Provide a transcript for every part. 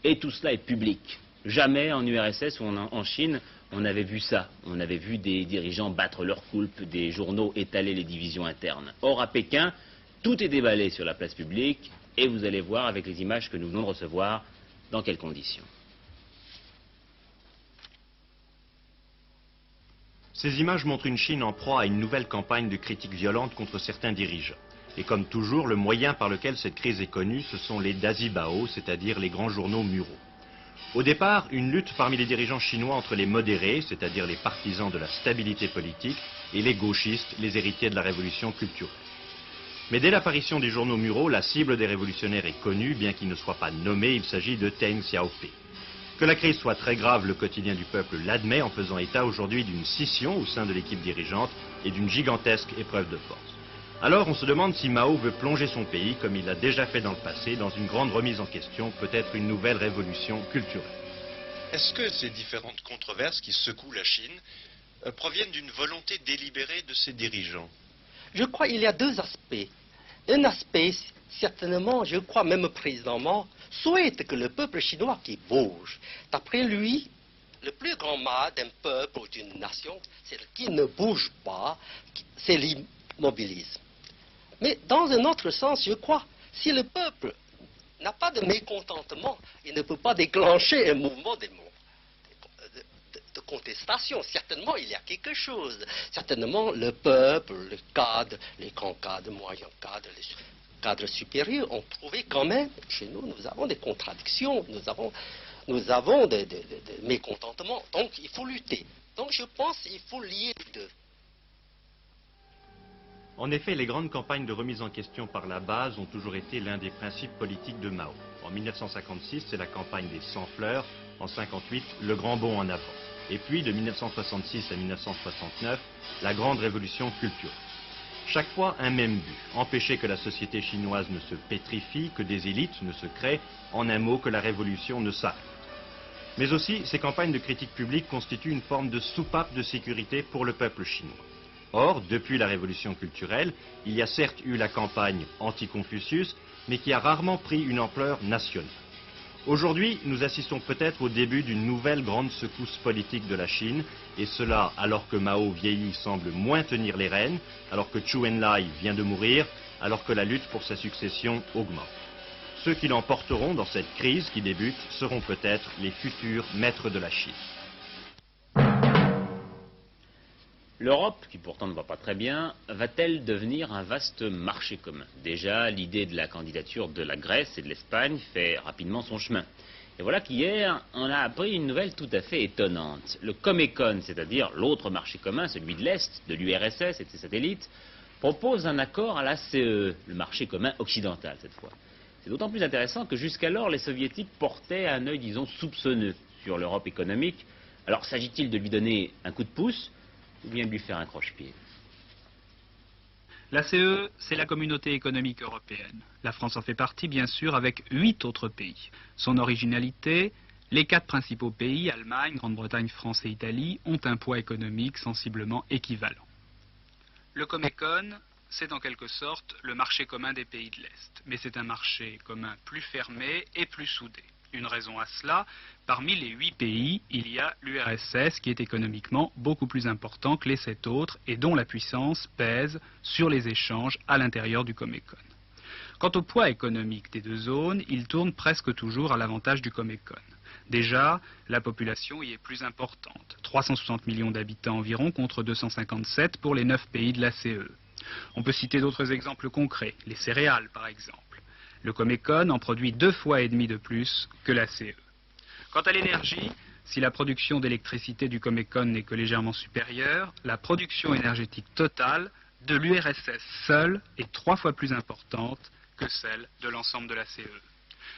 Et tout cela est public. Jamais en URSS ou en Chine, on avait vu ça. On avait vu des dirigeants battre leur coulpe, des journaux étaler les divisions internes. Or, à Pékin, tout est déballé sur la place publique, et vous allez voir avec les images que nous venons de recevoir dans quelles conditions. Ces images montrent une Chine en proie à une nouvelle campagne de critiques violentes contre certains dirigeants. Et comme toujours, le moyen par lequel cette crise est connue, ce sont les dazibao, c'est-à-dire les grands journaux muraux. Au départ, une lutte parmi les dirigeants chinois entre les modérés, c'est-à-dire les partisans de la stabilité politique, et les gauchistes, les héritiers de la révolution culturelle. Mais dès l'apparition des journaux muraux, la cible des révolutionnaires est connue, bien qu'il ne soit pas nommé, il s'agit de Deng Xiaoping. Que la crise soit très grave, le quotidien du peuple l'admet en faisant état aujourd'hui d'une scission au sein de l'équipe dirigeante et d'une gigantesque épreuve de force. Alors on se demande si Mao veut plonger son pays, comme il l'a déjà fait dans le passé, dans une grande remise en question, peut-être une nouvelle révolution culturelle. Est-ce que ces différentes controverses qui secouent la Chine proviennent d'une volonté délibérée de ses dirigeants? Je crois qu'il y a deux aspects. Un aspect, certainement, je crois même précisément, souhaite que le peuple chinois qui bouge. D'après lui, le plus grand mal d'un peuple ou d'une nation, c'est qu'il ne bouge pas, c'est l'immobilisme. Mais dans un autre sens, je crois, si le peuple n'a pas de mécontentement, il ne peut pas déclencher un mouvement de contestation. Certainement, il y a quelque chose. Certainement, le peuple, le cadre, les grands cadres, moyens cadres, les cadres supérieurs ont trouvé quand même, chez nous, nous avons des contradictions, nous avons des mécontentements. Donc, il faut lutter. Donc, je pense qu'il faut lier les deux. En effet, les grandes campagnes de remise en question par la base ont toujours été l'un des principes politiques de Mao. En 1956, c'est la campagne des 100 fleurs. En 1958, le grand bond en avant. Et puis, de 1966 à 1969, la grande révolution culturelle. Chaque fois, un même but, empêcher que la société chinoise ne se pétrifie, que des élites ne se créent, en un mot, que la révolution ne s'arrête. Mais aussi, ces campagnes de critique publique constituent une forme de soupape de sécurité pour le peuple chinois. Or, depuis la révolution culturelle, il y a certes eu la campagne anti-Confucius, mais qui a rarement pris une ampleur nationale. Aujourd'hui, nous assistons peut-être au début d'une nouvelle grande secousse politique de la Chine, et cela alors que Mao vieilli semble moins tenir les rênes, alors que Zhou Enlai vient de mourir, alors que la lutte pour sa succession augmente. Ceux qui l'emporteront dans cette crise qui débute seront peut-être les futurs maîtres de la Chine. L'Europe, qui pourtant ne va pas très bien, va-t-elle devenir un vaste marché commun? Déjà, l'idée de la candidature de la Grèce et de l'Espagne fait rapidement son chemin. Et voilà qu'hier, on a appris une nouvelle tout à fait étonnante. Le Comecon, c'est-à-dire l'autre marché commun, celui de l'Est, de l'URSS et de ses satellites, propose un accord à la CE, le marché commun occidental cette fois. C'est d'autant plus intéressant que jusqu'alors, les soviétiques portaient un œil, disons, soupçonneux sur l'Europe économique. Alors, s'agit-il de lui donner un coup de pouce ou bien de lui faire un croche-pied? La CE, c'est la communauté économique européenne. La France en fait partie, bien sûr, avec 8 autres pays. Son originalité, les 4 principaux pays, Allemagne, Grande-Bretagne, France et Italie, ont un poids économique sensiblement équivalent. Le Comecon, c'est en quelque sorte le marché commun des pays de l'Est. Mais c'est un marché commun plus fermé et plus soudé. Une raison à cela, parmi les 8 pays, il y a l'URSS qui est économiquement beaucoup plus important que les 7 autres et dont la puissance pèse sur les échanges à l'intérieur du Comecon. Quant au poids économique des deux zones, il tourne presque toujours à l'avantage du Comecon. Déjà, la population y est plus importante, 360 millions d'habitants environ contre 257 pour les 9 pays de la CE. On peut citer d'autres exemples concrets, les céréales par exemple. Le Comecon en produit 2,5 fois de plus que la CE. Quant à l'énergie, si la production d'électricité du Comecon n'est que légèrement supérieure, la production énergétique totale de l'URSS seule est 3 fois plus importante que celle de l'ensemble de la CE.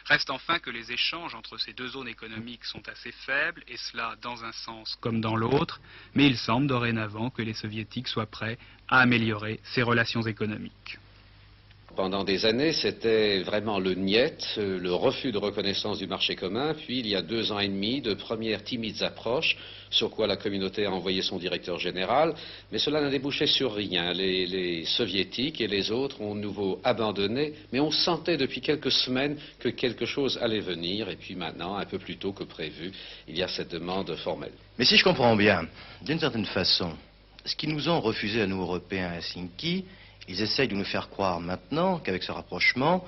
Reste enfin que les échanges entre ces deux zones économiques sont assez faibles, et cela dans un sens comme dans l'autre, mais il semble dorénavant que les soviétiques soient prêts à améliorer ces relations économiques. Pendant des années, c'était vraiment le niet, le refus de reconnaissance du marché commun, puis il y a 2 ans et demi, de premières timides approches, sur quoi la communauté a envoyé son directeur général, mais cela n'a débouché sur rien. Les soviétiques et les autres ont de nouveau abandonné, mais on sentait depuis quelques semaines que quelque chose allait venir, et puis maintenant, un peu plus tôt que prévu, il y a cette demande formelle. Mais si je comprends bien, d'une certaine façon, ce qu'ils nous ont refusé à nous Européens à Helsinki, ils essayent de nous faire croire maintenant qu'avec ce rapprochement,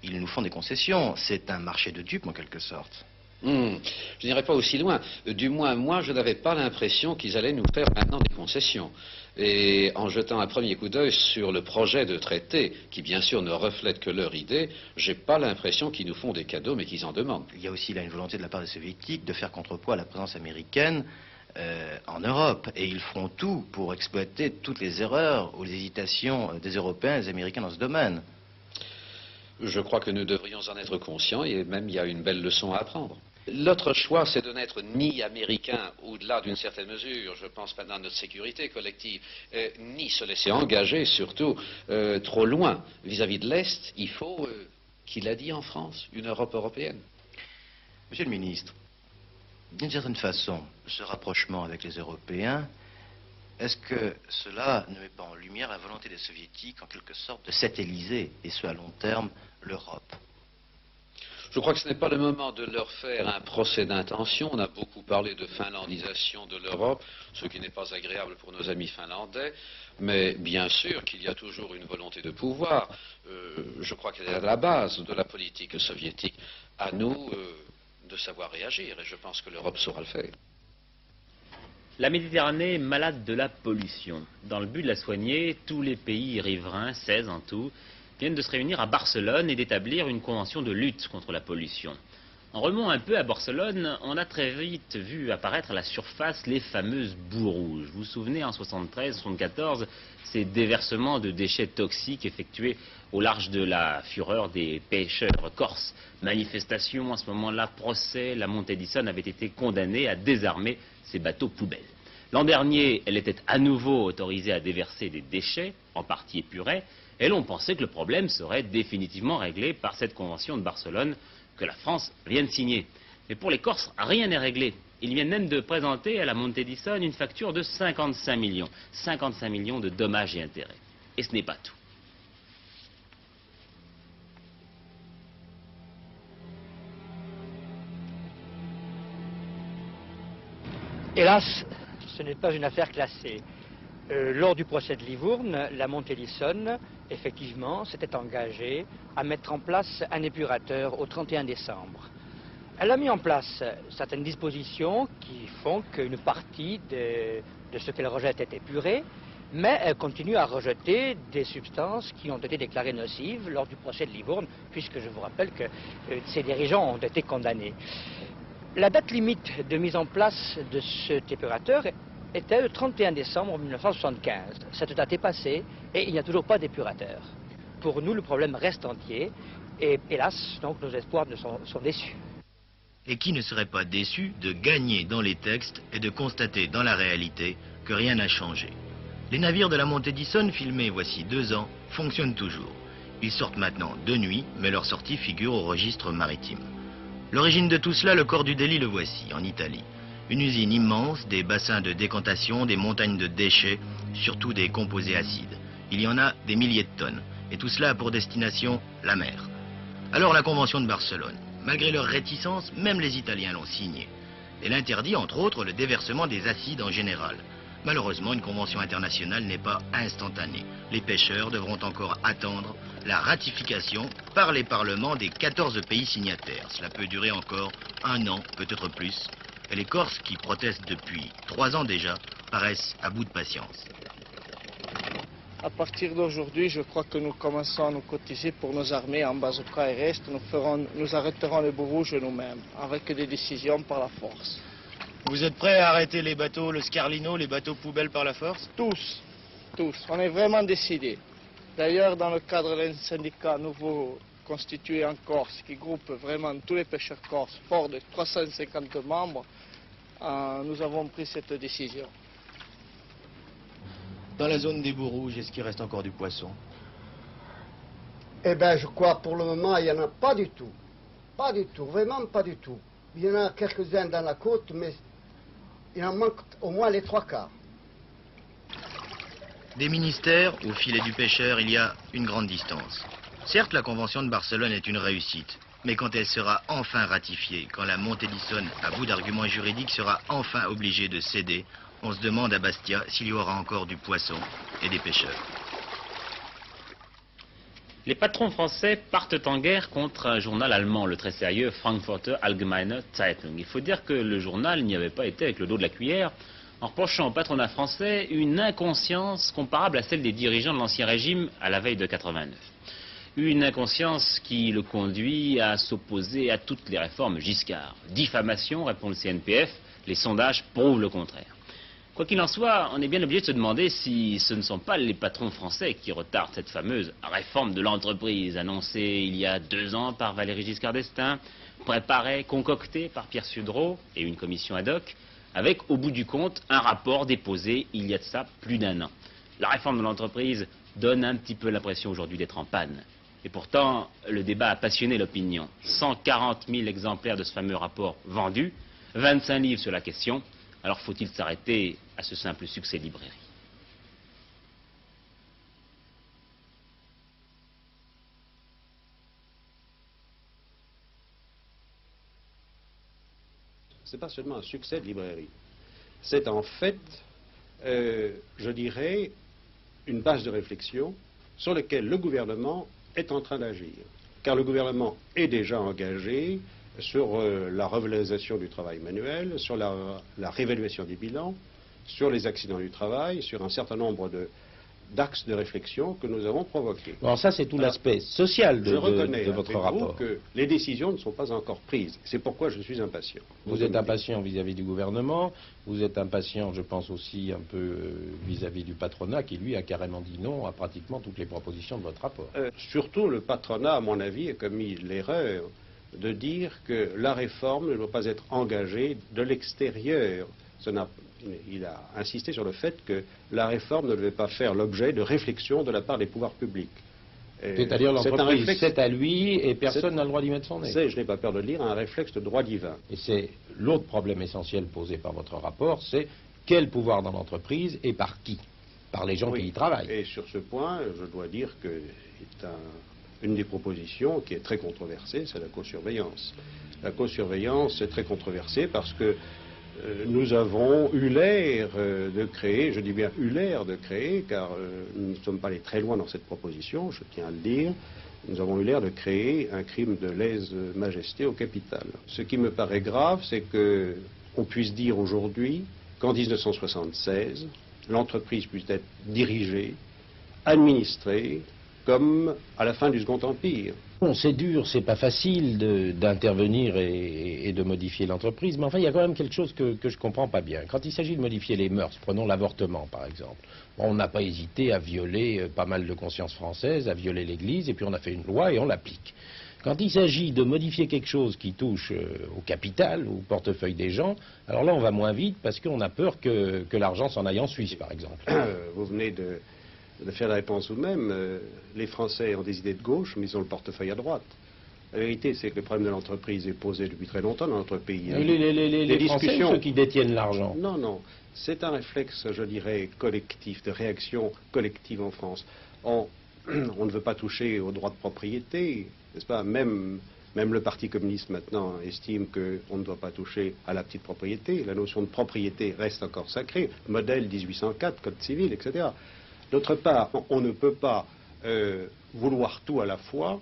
ils nous font des concessions. C'est un marché de dupes en quelque sorte. Je n'irai pas aussi loin. Du moins, moi, je n'avais pas l'impression qu'ils allaient nous faire maintenant des concessions. Et en jetant un premier coup d'œil sur le projet de traité, qui bien sûr ne reflète que leur idée, j'ai pas l'impression qu'ils nous font des cadeaux, mais qu'ils en demandent. Il y a aussi là une volonté de la part des soviétiques de faire contrepoids à la présence américaine en Europe. Et ils feront tout pour exploiter toutes les erreurs ou les hésitations des Européens et des Américains dans ce domaine. Je crois que nous devrions en être conscients, et même il y a une belle leçon à apprendre. L'autre choix, c'est de n'être ni américain, au-delà d'une certaine mesure, je pense maintenant à notre sécurité collective, ni se laisser engager, surtout, trop loin vis-à-vis de l'Est. Il faut, qui l'a dit en France, une Europe européenne. Monsieur le ministre, d'une certaine façon, ce rapprochement avec les Européens, est-ce que cela ne met pas en lumière la volonté des Soviétiques, en quelque sorte, de satelliser, et ce à long terme, l'Europe? Je crois que ce n'est pas le moment de leur faire un procès d'intention. On a beaucoup parlé de finlandisation de l'Europe, ce qui n'est pas agréable pour nos amis finlandais, mais bien sûr qu'il y a toujours une volonté de pouvoir. Je crois qu'elle est à la base de la politique soviétique. À nous de savoir réagir, et je pense que l'Europe saura le faire. La Méditerranée est malade de la pollution. Dans le but de la soigner, tous les pays riverains, 16 en tout, viennent de se réunir à Barcelone et d'établir une convention de lutte contre la pollution. En remontant un peu à Barcelone, on a très vite vu apparaître à la surface les fameuses boues rouges. Vous vous souvenez, en 73-74, ces déversements de déchets toxiques effectués au large de la fureur des pêcheurs corses. Manifestation à ce moment-là, procès, la Montedison avait été condamnée à désarmer ces bateaux poubelles. L'an dernier, elle était à nouveau autorisée à déverser des déchets, en partie épurés, et l'on pensait que le problème serait définitivement réglé par cette convention de Barcelone que la France vient de signer. Mais pour les Corses, rien n'est réglé. Ils viennent même de présenter à la Montedison une facture de 55 millions. 55 millions de dommages et intérêts. Et ce n'est pas tout. Hélas, ce n'est pas une affaire classée. Lors du procès de Livourne, la Montedison, effectivement, s'était engagée à mettre en place un épurateur au 31 décembre. Elle a mis en place certaines dispositions qui font qu'une partie de ce qu'elle rejette est épurée, mais elle continue à rejeter des substances qui ont été déclarées nocives lors du procès de Livourne, puisque je vous rappelle que ces dirigeants ont été condamnés. La date limite de mise en place de cet épurateur était le 31 décembre 1975. Cette date est passée et il n'y a toujours pas d'épurateur. Pour nous, le problème reste entier et hélas, donc, nos espoirs sont déçus. Et qui ne serait pas déçu de gagner dans les textes et de constater dans la réalité que rien n'a changé? Les navires de la Montedison, filmés voici 2 ans, fonctionnent toujours. Ils sortent maintenant de nuit, mais leur sortie figure au registre maritime. L'origine de tout cela, le corps du délit, le voici, en Italie. Une usine immense, des bassins de décantation, des montagnes de déchets, surtout des composés acides. Il y en a des milliers de tonnes, et tout cela a pour destination la mer. Alors la Convention de Barcelone, malgré leur réticence, même les Italiens l'ont signée. Elle interdit, entre autres, le déversement des acides en général. Malheureusement, une convention internationale n'est pas instantanée. Les pêcheurs devront encore attendre la ratification par les parlements des 14 pays signataires. Cela peut durer encore 1 an, peut-être plus. Et les Corses, qui protestent depuis 3 ans déjà, paraissent à bout de patience. À partir d'aujourd'hui, je crois que nous commençons à nous cotiser pour nos armées en base au cas et reste. Nous arrêterons les boues rouges nous-mêmes, avec des décisions par la force. Vous êtes prêts à arrêter les bateaux, le Scarlino, les bateaux poubelles par la force? Tous. On est vraiment décidés. D'ailleurs, dans le cadre d'un syndicat nouveau constitué en Corse, qui groupe vraiment tous les pêcheurs corses, fort de 350 membres, nous avons pris cette décision. Dans la zone des boues rouges, est-ce qu'il reste encore du poisson? Eh bien, je crois pour le moment, il n'y en a pas du tout. Pas du tout, vraiment pas du tout. Il y en a quelques-uns dans la côte, mais il en manque au moins les 3/4. Des ministères au filet du pêcheur, il y a une grande distance. Certes, la Convention de Barcelone est une réussite, mais quand elle sera enfin ratifiée, quand la montée d'Issonne, à bout d'arguments juridiques, sera enfin obligée de céder, on se demande à Bastia s'il y aura encore du poisson et des pêcheurs. Les patrons français partent en guerre contre un journal allemand, le très sérieux Frankfurter Allgemeine Zeitung. Il faut dire que le journal n'y avait pas été avec le dos de la cuillère, en reprochant au patronat français une inconscience comparable à celle des dirigeants de l'Ancien Régime à la veille de 89. Une inconscience qui le conduit à s'opposer à toutes les réformes Giscard. Diffamation, répond le CNPF, les sondages prouvent le contraire. Quoi qu'il en soit, on est bien obligé de se demander si ce ne sont pas les patrons français qui retardent cette fameuse réforme de l'entreprise annoncée il y a 2 ans par Valéry Giscard d'Estaing, préparée, concoctée par Pierre Sudreau et une commission ad hoc, avec au bout du compte un rapport déposé il y a de ça plus d'1 an. La réforme de l'entreprise donne un petit peu l'impression aujourd'hui d'être en panne. Et pourtant, le débat a passionné l'opinion. 140 000 exemplaires de ce fameux rapport vendus, 25 livres sur la question. Alors faut-il s'arrêter à ce simple succès de librairie? Ce n'est pas seulement un succès de librairie. C'est en fait, je dirais, une base de réflexion sur laquelle le gouvernement est en train d'agir. Car le gouvernement est déjà engagé sur la revalorisation du travail manuel, sur la réévaluation des bilans, sur les accidents du travail, sur un certain nombre d'axes de réflexion que nous avons provoqués. Alors ça, c'est tout l'aspect social de votre rapport. Que les décisions ne sont pas encore prises. C'est pourquoi je suis impatient. Vous êtes impatient vis-à-vis du gouvernement, vous êtes impatient, je pense aussi, un peu vis-à-vis du patronat, qui lui a carrément dit non à pratiquement toutes les propositions de votre rapport. Surtout, le patronat, à mon avis, a commis l'erreur de dire que la réforme ne doit pas être engagée de l'extérieur. Il a insisté sur le fait que la réforme ne devait pas faire l'objet de réflexion de la part des pouvoirs publics. C'est-à-dire l'entreprise, c'est à lui et personne n'a le droit d'y mettre son nez. Je n'ai pas peur de le dire, un réflexe de droit divin. Et c'est l'autre problème essentiel posé par votre rapport, c'est quel pouvoir dans l'entreprise et par qui? Par les gens qui y travaillent. Et sur ce point, je dois dire que c'est une des propositions qui est très controversée, c'est la co-surveillance. La co-surveillance est très controversée parce que nous avons eu l'air de créer, je dis bien eu l'air de créer, car nous ne sommes pas allés très loin dans cette proposition, je tiens à le dire, nous avons eu l'air de créer un crime de lèse-majesté au capital. Ce qui me paraît grave, c'est qu'on puisse dire aujourd'hui qu'en 1976, l'entreprise puisse être dirigée, administrée, comme à la fin du Second Empire. Bon, c'est dur, c'est pas facile d'intervenir et de modifier l'entreprise, mais enfin, il y a quand même quelque chose que je comprends pas bien. Quand il s'agit de modifier les mœurs, prenons l'avortement par exemple, bon, on n'a pas hésité à violer pas mal de consciences françaises, à violer l'Église, et puis on a fait une loi et on l'applique. Quand il s'agit de modifier quelque chose qui touche au capital, au portefeuille des gens, alors là on va moins vite parce qu'on a peur que l'argent s'en aille en Suisse par exemple. Vous venez de faire la réponse vous-même. Les Français ont des idées de gauche, mais ils ont le portefeuille à droite. La vérité, c'est que le problème de l'entreprise est posé depuis très longtemps dans notre pays. Les Français, ceux qui détiennent l'argent. Non, non. C'est un réflexe, je dirais, collectif, de réaction collective en France. On ne veut pas toucher aux droits de propriété, n'est-ce pas? Même le Parti communiste maintenant estime qu'on ne doit pas toucher à la petite propriété. La notion de propriété reste encore sacrée. Modèle 1804, Code civil, etc. D'autre part, on ne peut pas vouloir tout à la fois,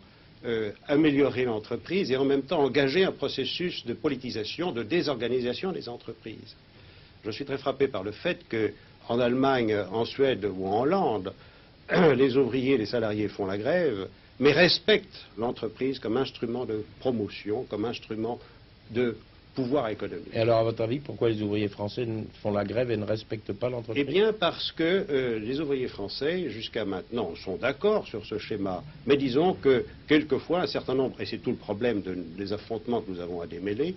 améliorer l'entreprise et en même temps engager un processus de politisation, de désorganisation des entreprises. Je suis très frappé par le fait qu'en Allemagne, en Suède ou en Hollande, les ouvriers, les salariés font la grève, mais respectent l'entreprise comme instrument de promotion, comme instrument de pouvoir économique. Et alors, à votre avis, pourquoi les ouvriers français font la grève et ne respectent pas l'entreprise? Eh bien, parce que les ouvriers français, jusqu'à maintenant, sont d'accord sur ce schéma. Mais disons que, quelquefois, un certain nombre, et c'est tout le problème des affrontements que nous avons à démêler,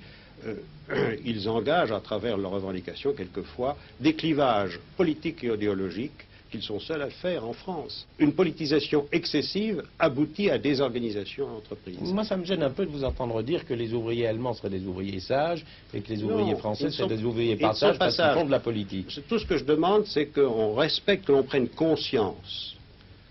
ils engagent, à travers leurs revendications, quelquefois, des clivages politiques et idéologiques qu'ils sont seuls à le faire en France. Une politisation excessive aboutit à des organisations d'entreprise. Moi, ça me gêne un peu de vous entendre dire que les ouvriers allemands seraient des ouvriers sages et que les ouvriers français seraient des ouvriers pas sages parce qu'ils font de la politique. Tout ce que je demande, c'est qu'on respecte, que l'on prenne conscience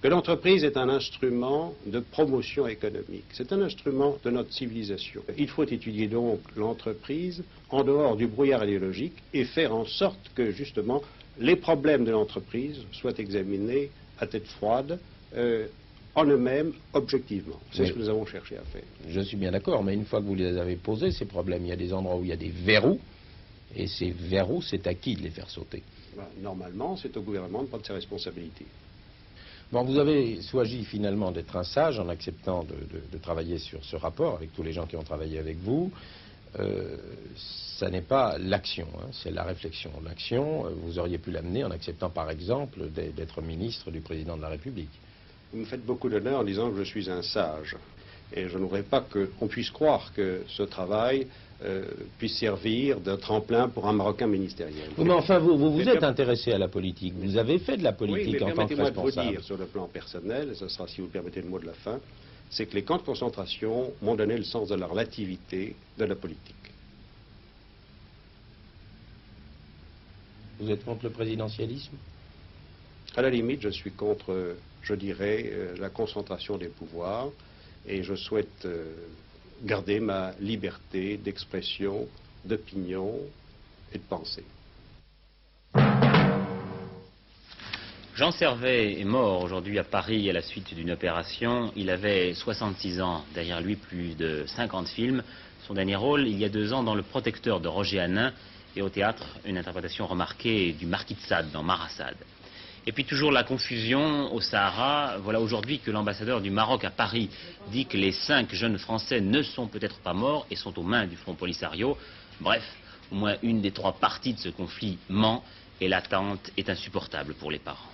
que l'entreprise est un instrument de promotion économique. C'est un instrument de notre civilisation. Il faut étudier donc l'entreprise en dehors du brouillard idéologique et faire en sorte que, justement, les problèmes de l'entreprise soient examinés à tête froide, en eux-mêmes, objectivement. C'est ce que nous avons cherché à faire. Je suis bien d'accord, mais une fois que vous les avez posés, ces problèmes, il y a des endroits où il y a des verrous, et ces verrous, c'est à qui de les faire sauter? Normalement, c'est au gouvernement de prendre ses responsabilités. Bon, vous avez choisi finalement d'être un sage en acceptant de travailler sur ce rapport avec tous les gens qui ont travaillé avec vous. Ça n'est pas l'action, hein, c'est la réflexion. L'action, vous auriez pu l'amener en acceptant par exemple d'être ministre du président de la République. Vous me faites beaucoup d'honneur en disant que je suis un sage. Et je ne voudrais pas qu'on puisse croire que ce travail puisse servir de tremplin pour un Marocain ministériel. Oui, mais enfin, vous êtes intéressé à la politique. Vous avez fait de la politique en tant que responsable. Permettez-moi de vous dire, sur le plan personnel, et ce sera, si vous permettez, le mot de la fin, c'est que les camps de concentration m'ont donné le sens de la relativité de la politique. Vous êtes contre le présidentialisme? À la limite, je suis contre, je dirais, la concentration des pouvoirs, et je souhaite garder ma liberté d'expression, d'opinion et de pensée. Jean Servet est mort aujourd'hui à Paris à la suite d'une opération. Il avait 66 ans, derrière lui plus de 50 films. Son dernier rôle, il y a 2 ans, dans Le Protecteur de Roger Hanin, et au théâtre, une interprétation remarquée du Marquis de Sade dans Marassade. Et puis toujours la confusion au Sahara. Voilà aujourd'hui que l'ambassadeur du Maroc à Paris dit que les 5 jeunes Français ne sont peut-être pas morts et sont aux mains du Front Polisario. Bref, au moins une des 3 parties de ce conflit ment et l'attente est insupportable pour les parents.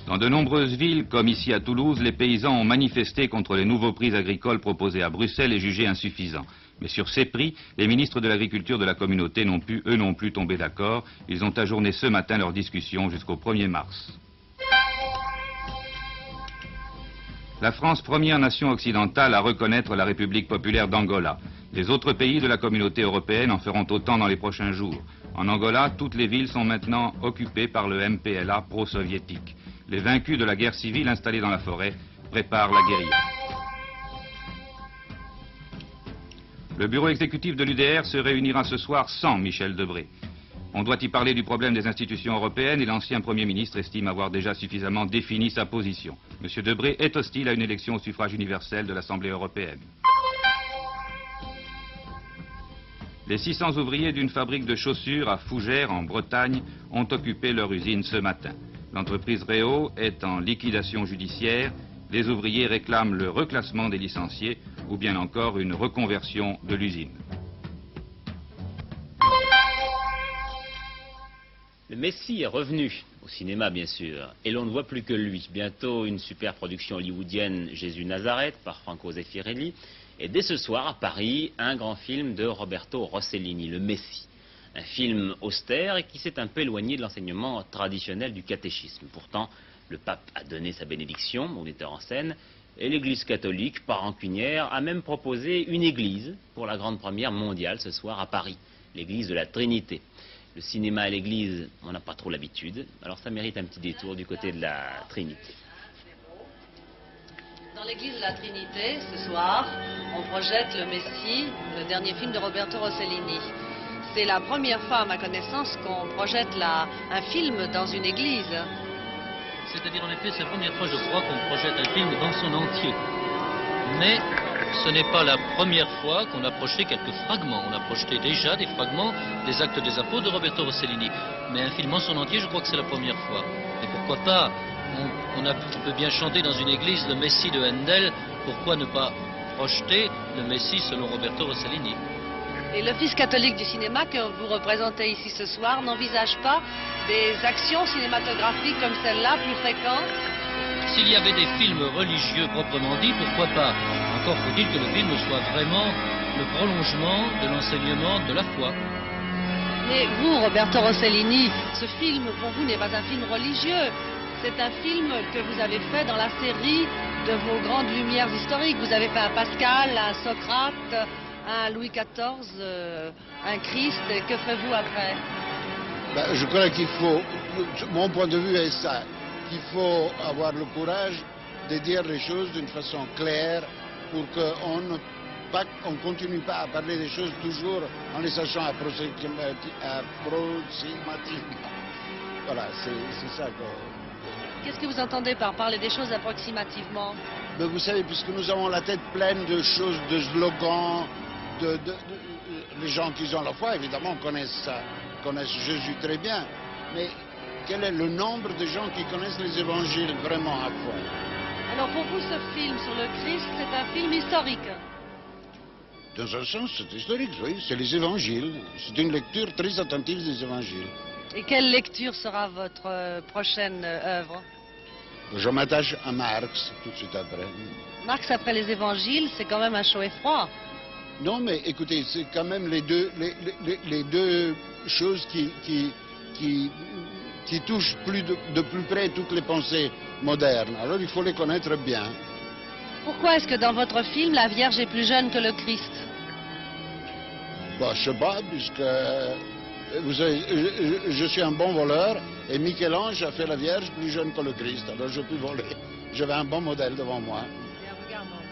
Dans de nombreuses villes, comme ici à Toulouse, les paysans ont manifesté contre les nouveaux prix agricoles proposés à Bruxelles et jugés insuffisants. Mais sur ces prix, les ministres de l'Agriculture de la communauté n'ont pu, eux non plus, tomber d'accord. Ils ont ajourné ce matin leur discussion jusqu'au 1er mars. La France, première nation occidentale à reconnaître la République populaire d'Angola. Les autres pays de la communauté européenne en feront autant dans les prochains jours. En Angola, toutes les villes sont maintenant occupées par le MPLA pro-soviétique. Les vaincus de la guerre civile installés dans la forêt préparent la guérilla. Le bureau exécutif de l'UDR se réunira ce soir sans Michel Debré. On doit y parler du problème des institutions européennes et l'ancien Premier ministre estime avoir déjà suffisamment défini sa position. M. Debré est hostile à une élection au suffrage universel de l'Assemblée européenne. Les 600 ouvriers d'une fabrique de chaussures à Fougères, en Bretagne, ont occupé leur usine ce matin. L'entreprise Réau est en liquidation judiciaire. Les ouvriers réclament le reclassement des licenciés ou bien encore une reconversion de l'usine. Le Messie est revenu, au cinéma bien sûr, et l'on ne voit plus que lui. Bientôt une super production hollywoodienne, Jésus Nazareth, par Franco Zeffirelli. Et dès ce soir, à Paris, un grand film de Roberto Rossellini, Le Messie. Un film austère et qui s'est un peu éloigné de l'enseignement traditionnel du catéchisme. Pourtant, le pape a donné sa bénédiction au metteur en scène et l'Église catholique, par rancunière, a même proposé une église pour la grande première mondiale ce soir à Paris, l'église de la Trinité. Le cinéma à l'église, on n'a pas trop l'habitude, alors ça mérite un petit détour du côté de la Trinité. Dans l'église de la Trinité, ce soir, on projette Le Messie, le dernier film de Roberto Rossellini. C'est la première fois, à ma connaissance, qu'on projette un film dans une église. C'est-à-dire, en effet, c'est la première fois, je crois, qu'on projette un film dans son entier. Mais ce n'est pas la première fois qu'on a projeté quelques fragments. On a projeté déjà des fragments des Actes des Apôtres de Roberto Rossellini. Mais un film en son entier, je crois que c'est la première fois. Et pourquoi pas, on peut bien chanter dans une église le Messie de Handel. Pourquoi ne pas projeter le Messie selon Roberto Rossellini? Et l'Office catholique du cinéma que vous représentez ici ce soir n'envisage pas des actions cinématographiques comme celle-là, plus fréquentes? S'il y avait des films religieux proprement dit, pourquoi pas? En encore faut-il que le film soit vraiment le prolongement de l'enseignement de la foi. Mais vous, Roberto Rossellini, ce film, pour vous, n'est pas un film religieux. C'est un film que vous avez fait dans la série de vos grandes lumières historiques. Vous avez fait un Pascal, un Socrate, un Louis XIV, un Christ. Que ferez-vous après? Ben, je crois qu'il faut, mon point de vue est ça, qu'il faut avoir le courage de dire les choses d'une façon claire pour qu'on ne continue pas à parler des choses toujours en les sachant approximativement. Voilà, c'est ça que... Qu'est-ce que vous entendez par parler des choses approximativement? Mais vous savez, puisque nous avons la tête pleine de choses, de slogans, les gens qui ont la foi, évidemment, connaissent ça, connaissent Jésus très bien. Mais quel est le nombre de gens qui connaissent les évangiles vraiment à fond? Alors pour vous, ce film sur le Christ, c'est un film historique? Dans un sens, c'est historique, oui, c'est les évangiles. C'est une lecture très attentive des évangiles. Et quelle lecture sera votre prochaine œuvre? Je m'attache à Marx tout de suite après. Marx après les évangiles, c'est quand même un chaud et froid. Non, mais écoutez, c'est quand même les deux choses qui touchent de plus près toutes les pensées modernes. Alors il faut les connaître bien. Pourquoi est-ce que dans votre film, la Vierge est plus jeune que le Christ? Bon, je sais pas, puisque vous savez, je suis un bon voleur et Michel-Ange a fait la Vierge plus jeune que le Christ. Alors je peux voler. J'avais un bon modèle devant moi. Bien, regarde, mon père.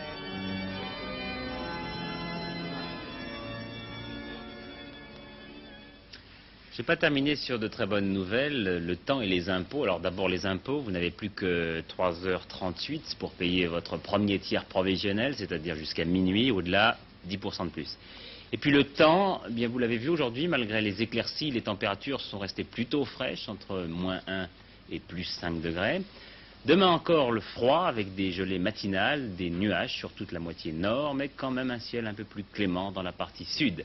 Je n'ai pas terminé sur de très bonnes nouvelles, le temps et les impôts. Alors d'abord les impôts, vous n'avez plus que 3h38 pour payer votre premier tiers provisionnel, c'est-à-dire jusqu'à minuit, au-delà 10% de plus. Et puis le temps, eh bien vous l'avez vu aujourd'hui, malgré les éclaircies, les températures sont restées plutôt fraîches, entre -1 et +5 degrés. Demain encore le froid, avec des gelées matinales, des nuages sur toute la moitié nord, mais quand même un ciel un peu plus clément dans la partie sud.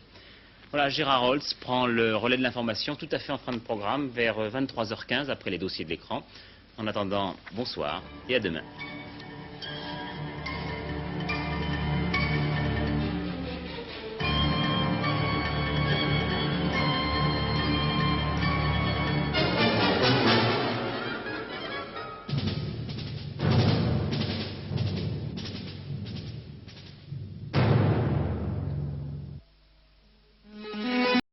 Voilà, Gérard Holtz prend le relais de l'information tout à fait en fin de programme vers 23h15 après les dossiers de l'écran. En attendant, bonsoir et à demain.